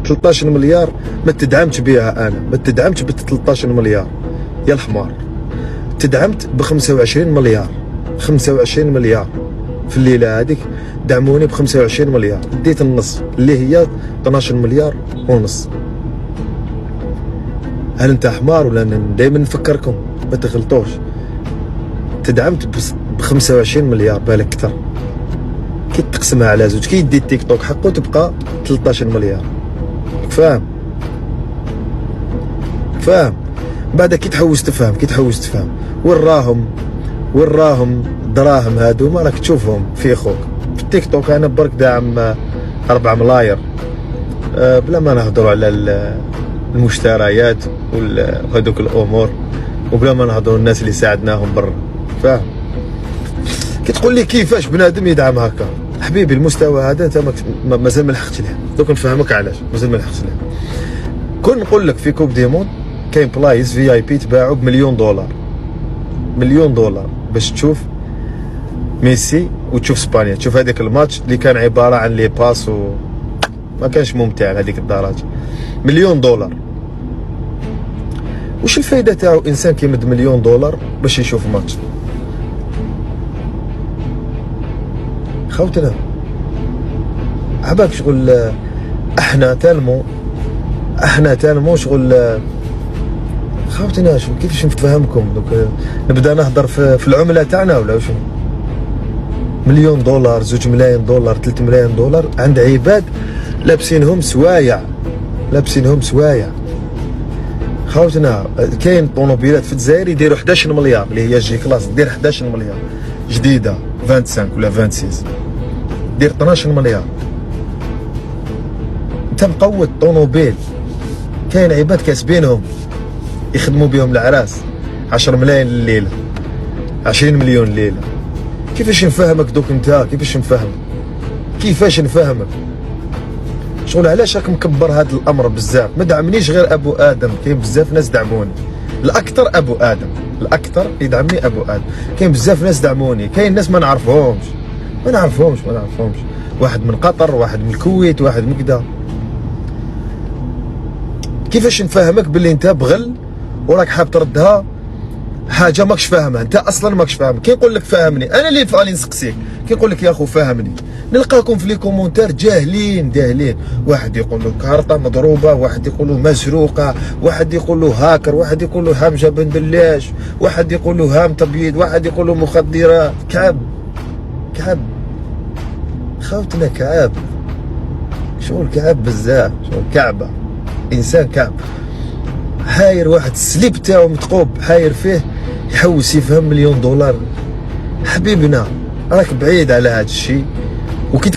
13 مليار ما تدعمتش بها انا، ما تدعمتش ب 13 مليار يا الحمار، تدعمت ب 25 مليار. 25 مليار في الليله هذيك دعموني ب 25 مليار، ديت النص اللي هي 12 مليار ونص. هل انت حمار ولا دائما نفكركم ما تغلطوش؟ تدعمت ب 25 مليار بالك اكثر، كي تقسمها على زوج كي يدي التيك توك حقه تبقى 13 مليار. فاهم؟ فاهم؟ بعد كي تحوس تفهم، كي تحوس تفهم وين راهم دراهم هادو ما راك تشوفهم في خوك في التيك توك. انا برك داعم 4 ملاير بلا ما نهضروا على المشتريات وهذوك الامور، وبلا ما نهضروا الناس اللي ساعدناهم برا. فاهم؟ كي تقول لي كيفاش بنادم يدعم هكا حبيبي، المستوى هذا انت مازال ما لحقتش ليه. دوك نفهمك علاش مازال ما لحقتش ليه. كون نقول لك في كوب دي موند كاين بلايص في اي بي تباعوا بمليون دولار، مليون دولار باش تشوف ميسي وتشوف اسبانيا، تشوف هذاك الماتش اللي كان عباره عن لي باس ما كانش ممتع لهذيك الدرجه. مليون دولار، وش الفايده تاعو انسان كيمد مليون دولار باش يشوف ماتش؟ خوتنا عباك شغل احنا تالمو شغل خوتنا. شو كيفاش نتفهمكم دوك؟ نبدا نهضر في العمله تاعنا ولا شنو؟ مليون دولار، 2 ملايين دولار، 3 ملايين دولار عند عباد لابسينهم سوايع. خوتنا كاين طوموبيلات في الجزائر يديروا 11 مليار اللي هي جي كلاس، دير 11 مليار جديده 25 ولا 26 دير 12 مليار. انت مقود طوموبيل، كاين عباد كاسبينهم يخدموا بهم العراس 10 ملايين الليله، 20 مليون الليله. كيفاش نفهمك دوك انت؟ كيفاش نفهمك شغل علاش راك مكبر هذا الامر بزاف؟ ما دعمنيش غير ابو ادم، كاين بزاف ناس دعموني، الاكثر ابو ادم، الاكثر يدعمني ابو ادم. كاين بزاف ناس دعموني، كاين ناس ما نعرفهمش، واحد من قطر، واحد من الكويت، واحد من كذا. كيفاش نفهمك باللي انت بغل وراك حاب تردها حاجه ماكش فاهمها؟ انت اصلا ماكش فاهم. كي نقول لك فهمني انا اللي فاني نسقسيك، كي نقول لك يا اخو فهمني، نلقاكم في لي كومونتير جاهلين. واحد يقول له كارطه مضروبه، واحد يقول له مسروقه، واحد يقول له هاكر، واحد يقول له هام جبن دلاش، واحد يقول له هام تبييض، واحد يقول له مخدرات. كعب خوتنا، كعب شغل كعب بزاف، شغل كعبه انسان كعب. حاير واحد السليب تاعو متقوب حاير فيه، يحوس يفهم مليون دولار. حبيبنا راك بعيد على هذا الشيء. وكي